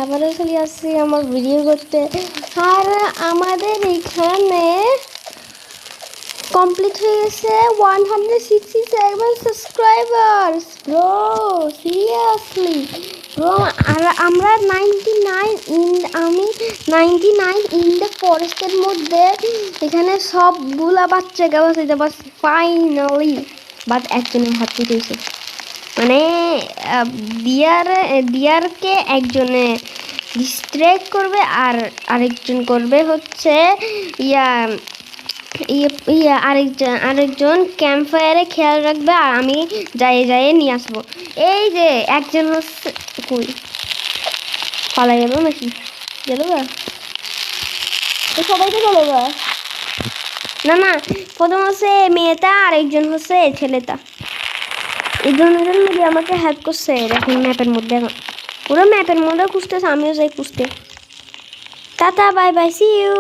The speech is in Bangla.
আবারও চলে আসছি আমার ভিডিও করতে। আর আমাদের এখানে কমপ্লিট হয়ে গেছে 167 সাবস্ক্রাইবার্স ব্রো, সিরিয়াসলি ব্রো। আর আমরা 99 ইন দ্য ফরেস্টের মধ্যে এখানে সবগুলা বাচ্চাকে বাঁচাইতে পারছি ফাইনালি। বাট একজনের হাত কেটেছে, মানে ডিয়ারকে একজনে ডিস্ট্র্যাক্ট করবে আর আরেকজন করবে হচ্ছে আরেকজন ক্যাম্প ফায়ারে খেয়াল রাখবে আর আমি যাই নিয়ে আসবো। এই যে একজন হচ্ছে কই পালা গেল নাকি, গেল সবাই তো চলে গা না প্রথম হচ্ছে মেয়েটা আর একজন হচ্ছে ছেলেটা। এই দুজন মিলে আমাকে হেল্প করছে। দেখুন ম্যাপের মধ্যে, এখন পুরো ম্যাপের মধ্যে খুঁজতেছে, আমিও যাই খুঁজতে। Tata bye bye, see you.